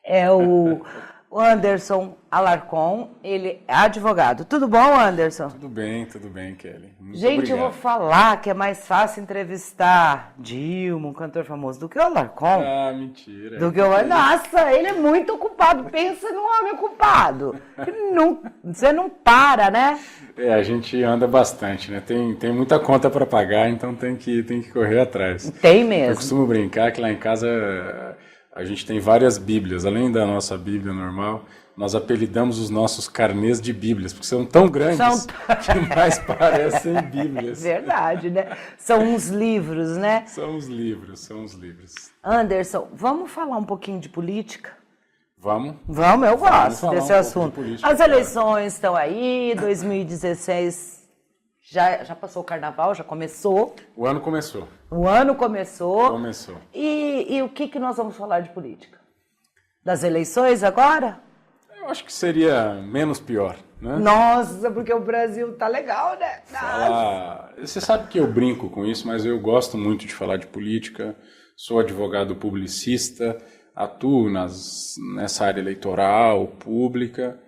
é o Anderson Alarcon, ele é advogado. Tudo bom, Anderson? Tudo bem, Kelly. Muito Gente, obrigado. eu vou falar que é mais fácil entrevistar Dilma, um cantor famoso, do que o Alarcon. Ah, mentira. Nossa, ele é muito ocupado. Pensa num homem ocupado. Você não para, né? A gente anda bastante, né? Tem muita conta para pagar, então tem que correr atrás. Tem mesmo. Eu costumo brincar que lá em casa a gente tem várias bíblias. Além da nossa bíblia normal, nós apelidamos os nossos carnês de bíblias, porque são tão grandes que mais parecem bíblias. Verdade, né? São uns livros, né? São os livros. Anderson, vamos falar um pouquinho de política? Vamos, eu gosto desse assunto. política, As eleições estão aí, 2016 já passou o carnaval, já começou. O ano começou. Começou. E o que nós vamos falar de política? Das eleições agora? Eu acho que seria menos pior, né? Nossa, porque o Brasil tá legal, né? Você sabe que eu brinco com isso, mas eu gosto muito de falar de política. Sou advogado publicista, atuo nessa área eleitoral, pública,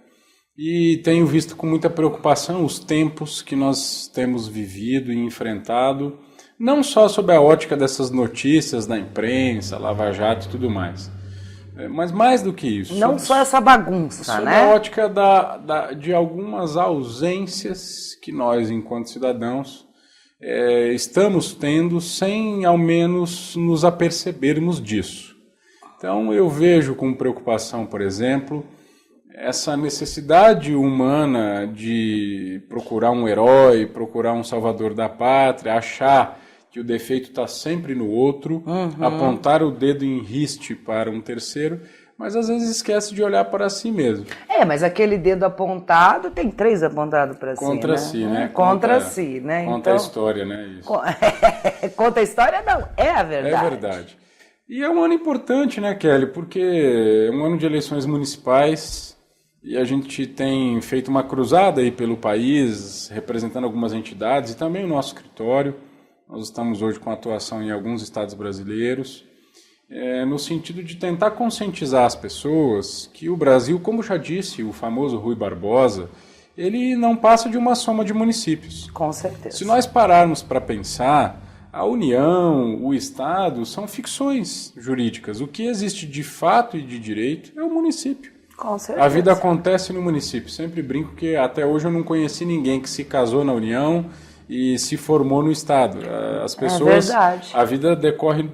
e tenho visto com muita preocupação os tempos que nós temos vivido e enfrentado, não só sob a ótica dessas notícias da imprensa, Lava Jato e tudo mais, mas mais do que isso. Não só essa bagunça, sob né? a ótica de algumas ausências que nós, enquanto cidadãos, estamos tendo sem, ao menos, nos apercebermos disso. Então, eu vejo com preocupação, por exemplo, essa necessidade humana de procurar um herói, procurar um salvador da pátria, achar que o defeito está sempre no outro, apontar o dedo em riste para um terceiro, mas às vezes esquece de olhar para si mesmo. Mas aquele dedo apontado, tem 3 apontados para si, Contra né? si, né? Contra si, né? Conta então, a história, né? Isso. Conta a história, não. É a verdade. É verdade. E é um ano importante, né, Kelly? Porque é um ano de eleições municipais e a gente tem feito uma cruzada aí pelo país, representando algumas entidades e também o nosso escritório. Nós estamos hoje com atuação em alguns estados brasileiros, no sentido de tentar conscientizar as pessoas que o Brasil, como já disse o famoso Rui Barbosa, ele não passa de uma soma de municípios. Com certeza. Se nós pararmos para pensar, a União, o Estado, são ficções jurídicas. O que existe de fato e de direito é o município. Com certeza. A vida acontece no município. Sempre brinco que até hoje eu não conheci ninguém que se casou na União e se formou no Estado. As pessoas, verdade. a vida decorre,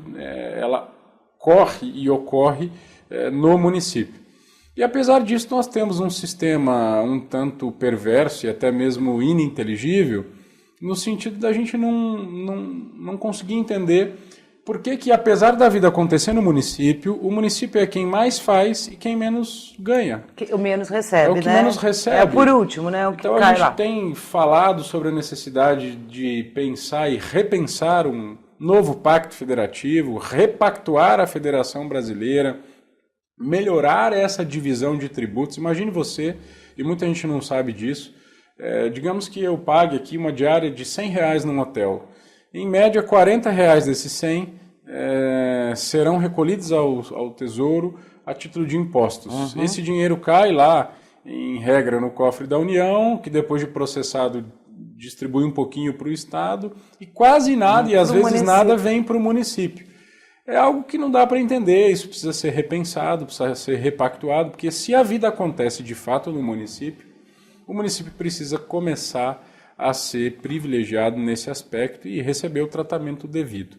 ela corre e ocorre no município. E apesar disso, nós temos um sistema um tanto perverso e até mesmo ininteligível, no sentido da gente não conseguir entender por que, apesar da vida acontecer no município, o município é quem mais faz e quem menos ganha. O menos recebe, né? É o que menos recebe. É por último, né? O que então cai a gente lá. tem falado sobre a necessidade de pensar e repensar um novo pacto federativo, repactuar a Federação Brasileira, melhorar essa divisão de tributos. Imagine você, e muita gente não sabe disso, digamos que eu pague aqui uma diária de R$100 num hotel. Em média, R$40 desses 100 serão recolhidos ao Tesouro a título de impostos. Esse dinheiro cai lá, em regra, no cofre da União, que depois de processado distribui um pouquinho para o Estado, e quase nada, e às vezes nada, vem para o município. É algo que não dá para entender, isso precisa ser repensado, precisa ser repactuado, porque se a vida acontece de fato no município, o município precisa começar a ser privilegiado nesse aspecto e receber o tratamento devido.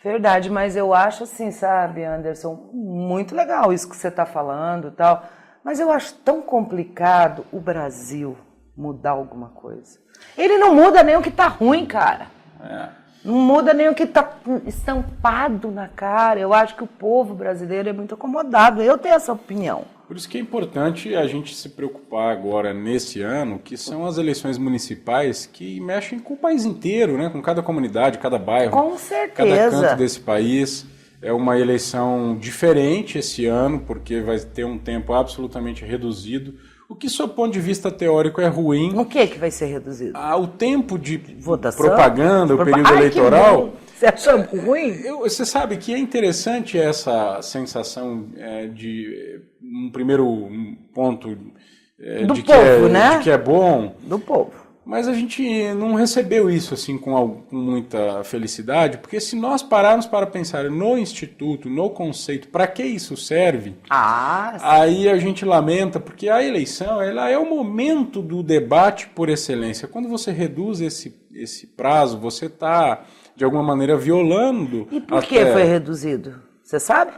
Verdade, mas eu acho assim, sabe, Anderson, muito legal isso que você está falando e tal, mas eu acho tão complicado o Brasil mudar alguma coisa. Ele não muda nem o que está ruim, cara. Não muda nem o que está estampado na cara. Eu acho que o povo brasileiro é muito acomodado. Eu tenho essa opinião. Por isso que é importante a gente se preocupar agora, nesse ano, que são as eleições municipais que mexem com o país inteiro, né? Com cada comunidade, cada bairro, com certeza. cada canto desse país. É uma eleição diferente esse ano, porque vai ter um tempo absolutamente reduzido. O que, sob ponto de vista teórico, é ruim. O que vai ser reduzido? O tempo de votação, propaganda, o período eleitoral. Você acha ruim? Você sabe que é interessante essa sensação de um primeiro ponto do povo, né? de que é bom. Do povo. Mas a gente não recebeu isso assim com muita felicidade, porque se nós pararmos para pensar no instituto, no conceito, para que isso serve, aí a gente lamenta, porque a eleição ela é o momento do debate por excelência. Quando você reduz esse prazo, você está, de alguma maneira, violando... E por que foi reduzido? Você sabe?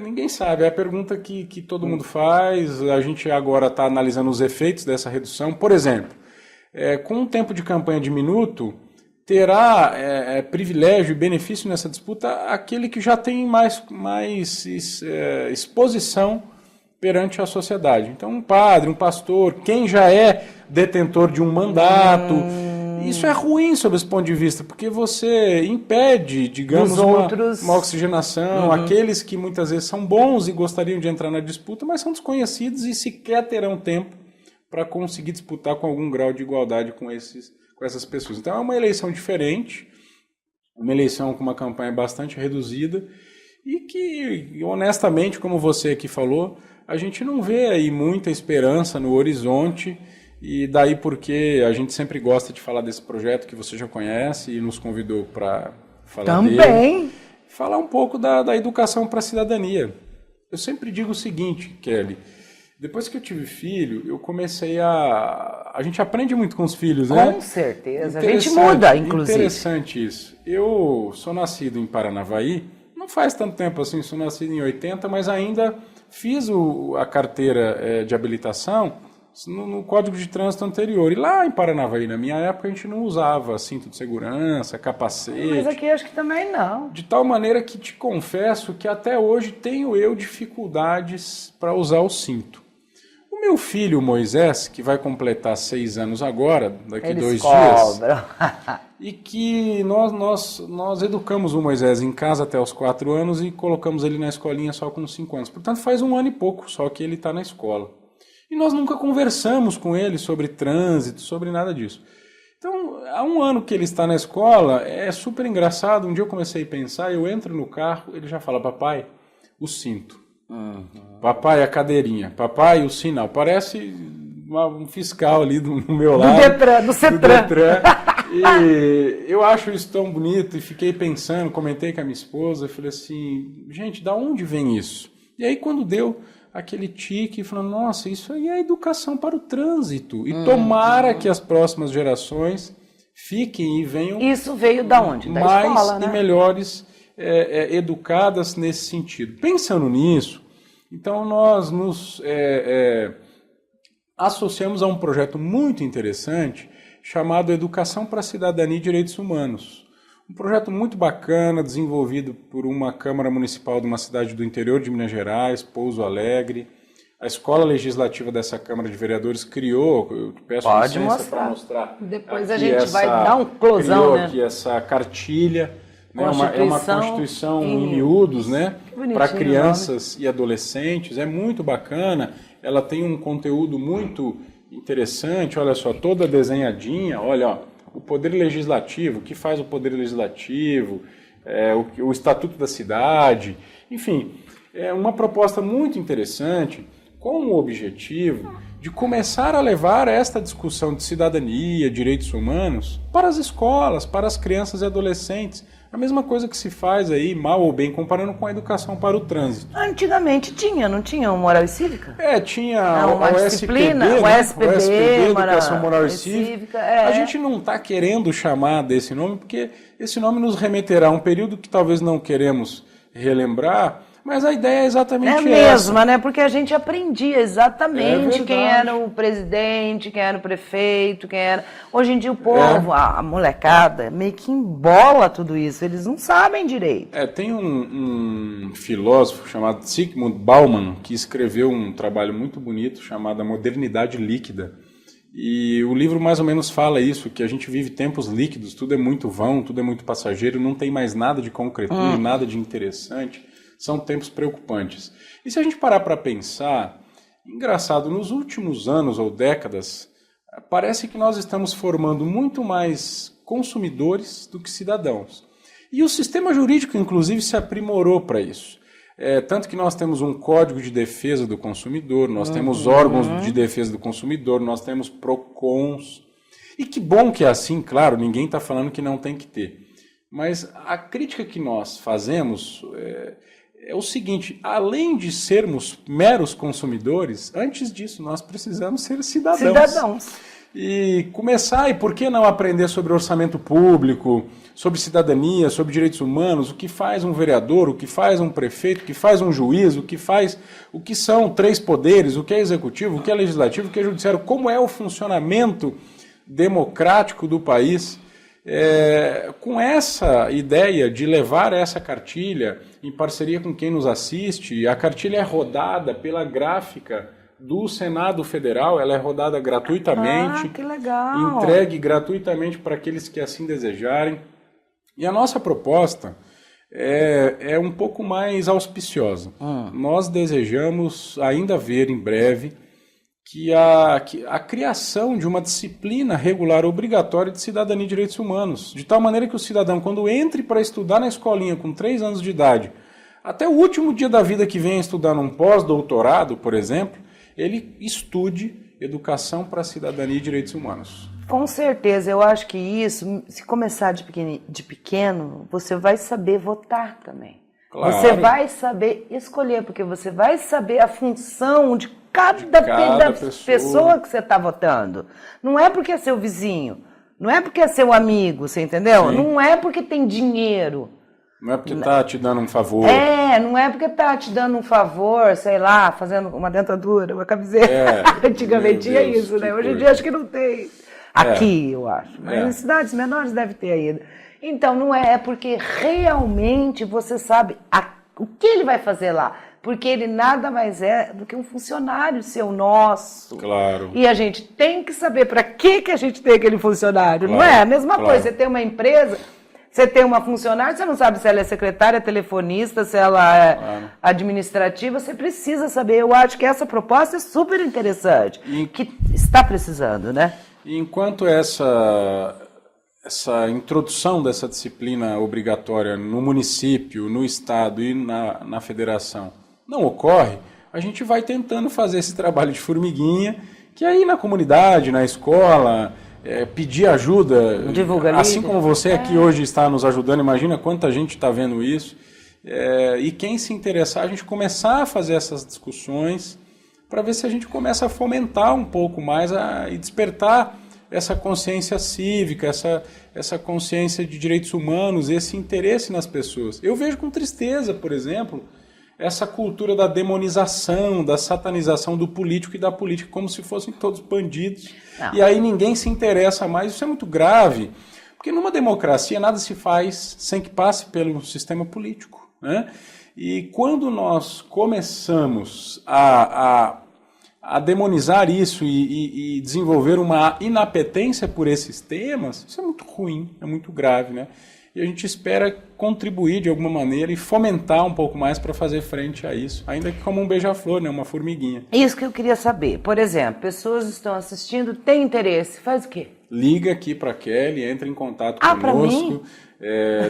Ninguém sabe. É a pergunta que todo mundo faz. A gente agora está analisando os efeitos dessa redução. Por exemplo, com um tempo de campanha diminuto, terá privilégio e benefício nessa disputa aquele que já tem mais exposição perante a sociedade. Então, um padre, um pastor, quem já é detentor de um mandato... Isso é ruim sob esse ponto de vista, porque você impede, digamos, uma oxigenação. Aqueles que muitas vezes são bons e gostariam de entrar na disputa, mas são desconhecidos e sequer terão tempo para conseguir disputar com algum grau de igualdade com essas pessoas. Então é uma eleição diferente, uma eleição com uma campanha bastante reduzida e que, honestamente, como você aqui falou, a gente não vê aí muita esperança no horizonte. E daí porque a gente sempre gosta de falar desse projeto que você já conhece e nos convidou para falar dele. Falar um pouco da educação para a cidadania. Eu sempre digo o seguinte, Kelly, depois que eu tive filho, eu comecei a gente aprende muito com os filhos, né? Com certeza, a gente muda, inclusive. Interessante isso. Eu sou nascido em Paranavaí, não faz tanto tempo assim, sou nascido em 80, mas ainda fiz a carteira de habilitação no Código de Trânsito anterior. E lá em Paranavaí, na minha época, a gente não usava cinto de segurança, capacete. Mas aqui acho que também não. De tal maneira que te confesso que até hoje tenho eu dificuldades para usar o cinto. O meu filho, Moisés, que vai completar 6 anos agora, daqui Eles 2 dias, cobram. e que nós educamos o Moisés em casa até os 4 anos e colocamos ele na escolinha só com 5 anos. Portanto, faz 1 ano e pouco só que ele está na escola. E nós nunca conversamos com ele sobre trânsito, sobre nada disso. Então, há 1 ano que ele está na escola, é super engraçado. Um dia eu comecei a pensar, eu entro no carro, ele já fala, papai, o cinto. Papai, a cadeirinha. Papai, o sinal. Parece um fiscal ali do meu lado. Do Cetran. E eu acho isso tão bonito e fiquei pensando, comentei com a minha esposa, falei assim, gente, da onde vem isso? E aí quando deu aquele tique, falando, nossa, isso aí é educação para o trânsito. E tomara que as próximas gerações fiquem e venham... Isso veio da onde? Da mais escola, né? E melhores educadas nesse sentido. Pensando nisso, então nós nos associamos a um projeto muito interessante chamado Educação para a Cidadania e Direitos Humanos. Um projeto muito bacana, desenvolvido por uma Câmara Municipal de uma cidade do interior de Minas Gerais, Pouso Alegre. A Escola Legislativa dessa Câmara de Vereadores criou, eu te peço licença para mostrar. Depois a gente vai dar um closão, criou né? aqui essa cartilha, né? É uma Constituição em miúdos, né? Para crianças e adolescentes, é muito bacana. Ela tem um conteúdo muito interessante, olha só, toda desenhadinha, olha, ó. O Poder Legislativo, o que faz o Poder Legislativo, o Estatuto da Cidade, enfim, é uma proposta muito interessante com o objetivo de começar a levar esta discussão de cidadania, direitos humanos, para as escolas, para as crianças e adolescentes. A mesma coisa que se faz aí, mal ou bem, comparando com a educação para o trânsito. Antigamente não tinha o Moral e Cívica? Tinha uma o disciplina, SPB, o né? SPB, o SPB, Moral Educação Moral e Cívica. A gente não está querendo chamar desse nome, porque esse nome nos remeterá a um período que talvez não queremos relembrar, mas a ideia é exatamente essa. É mesma, né? Porque a gente aprendia exatamente quem era o presidente, quem era o prefeito, quem era... Hoje em dia o povo, a molecada, meio que embola tudo isso. Eles não sabem direito. Tem um filósofo chamado Zygmunt Bauman, que escreveu um trabalho muito bonito chamado A Modernidade Líquida. E o livro mais ou menos fala isso, que a gente vive tempos líquidos, tudo é muito vão, tudo é muito passageiro, não tem mais nada de concretude, nada de interessante. São tempos preocupantes. E se a gente parar para pensar, engraçado, nos últimos anos ou décadas, parece que nós estamos formando muito mais consumidores do que cidadãos. E o sistema jurídico, inclusive, se aprimorou para isso. Tanto que nós temos um Código de Defesa do Consumidor, nós temos órgãos de defesa do consumidor, nós temos PROCONs. E que bom que é assim, claro, ninguém está falando que não tem que ter. Mas a crítica que nós fazemos é o seguinte: além de sermos meros consumidores, antes disso nós precisamos ser cidadãos. E por que não aprender sobre orçamento público, sobre cidadania, sobre direitos humanos, o que faz um vereador, o que faz um prefeito, o que faz um juiz, o que são 3 poderes, o que é executivo, o que é legislativo, o que é judiciário, como é o funcionamento democrático do país. Com essa ideia de levar essa cartilha em parceria com quem nos assiste, a cartilha é rodada pela gráfica do Senado Federal, ela é rodada gratuitamente, que legal. Entregue gratuitamente para aqueles que assim desejarem. E a nossa proposta é um pouco mais auspiciosa. Nós desejamos ainda ver em breve que a criação de uma disciplina regular obrigatória de cidadania e direitos humanos, de tal maneira que o cidadão, quando entre para estudar na escolinha com 3 anos de idade, até o último dia da vida que venha estudar num pós-doutorado, por exemplo, ele estude educação para cidadania e direitos humanos. Com certeza, eu acho que isso, se começar de pequeno, você vai saber votar também. Claro. Você vai saber escolher, porque você vai saber a função de cada pessoa que você está votando. Não é porque é seu vizinho, não é porque é seu amigo, você entendeu? Sim. Não é porque tem dinheiro. Não é porque está te dando um favor. Não é porque está te dando um favor, sei lá, fazendo uma dentadura, uma camiseta. Antigamente tinha isso, né? Hoje em dia acho que não tem. Aqui, eu acho. Mas em cidades menores deve ter ainda. Então, não é porque realmente você sabe o que ele vai fazer lá. Porque ele nada mais é do que um funcionário seu, nosso. Claro. E a gente tem que saber para que a gente tem aquele funcionário, claro, não é? A mesma coisa, você tem uma empresa, você tem uma funcionária, você não sabe se ela é secretária, telefonista, se ela é administrativa, você precisa saber. Eu acho que essa proposta é super interessante, que está precisando, né? E enquanto essa introdução dessa disciplina obrigatória no município, no estado e na federação não ocorre, a gente vai tentando fazer esse trabalho de formiguinha, que aí na comunidade, na escola, pedir ajuda, assim como você aqui hoje está nos ajudando, imagina quanta gente está vendo isso, e quem se interessar, a gente começar a fazer essas discussões para ver se a gente começa a fomentar um pouco mais e despertar essa consciência cívica, essa consciência de direitos humanos, esse interesse nas pessoas. Eu vejo com tristeza, por exemplo, essa cultura da demonização, da satanização do político e da política, como se fossem todos bandidos. Não. E aí ninguém se interessa mais. Isso é muito grave, porque numa democracia nada se faz sem que passe pelo sistema político, né? E quando nós começamos a demonizar isso e desenvolver uma inapetência por esses temas, isso é muito ruim, é muito grave, né? E a gente espera contribuir de alguma maneira e fomentar um pouco mais para fazer frente a isso, ainda que como um beija-flor, né? Uma formiguinha. Isso que eu queria saber. Por exemplo, pessoas estão assistindo, têm interesse, faz o quê? Liga aqui para a Kelly, entra em contato conosco.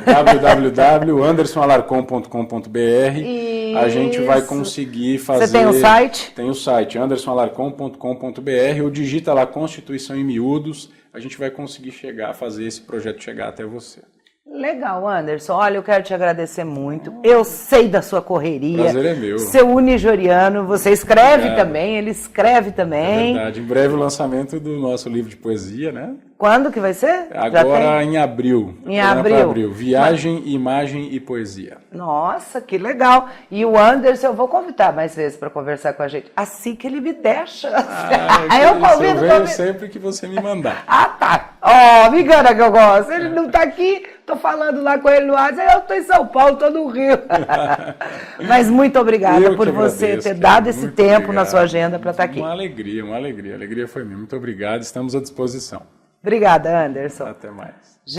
www.andersonalarcon.com.br. A gente vai conseguir fazer... Você tem o site? Tem o site, andersonalarcon.com.br, ou digita lá Constituição em miúdos, a gente vai conseguir fazer esse projeto chegar até você. Legal, Anderson. Olha, eu quero te agradecer muito. Eu sei da sua correria. O prazer é meu. Seu unijoriano, você escreve também, ele escreve também. É verdade. Em breve o lançamento do nosso livro de poesia, né? Quando que vai ser? Agora em abril. Em abril. Viagem, imagem e poesia. Nossa, que legal. E o Anderson, eu vou convidar mais vezes para conversar com a gente. Assim que ele me deixa. Eu convido. Eu venho sempre que você me mandar. Tá. Me engana que eu gosto. Ele não tá aqui, tô falando lá com ele no WhatsApp, eu tô em São Paulo, tô no Rio. Mas muito obrigada por você ter dado esse tempo na sua agenda para estar aqui. Uma alegria. A alegria foi minha. Muito obrigado, estamos à disposição. Obrigada, Anderson. Até mais.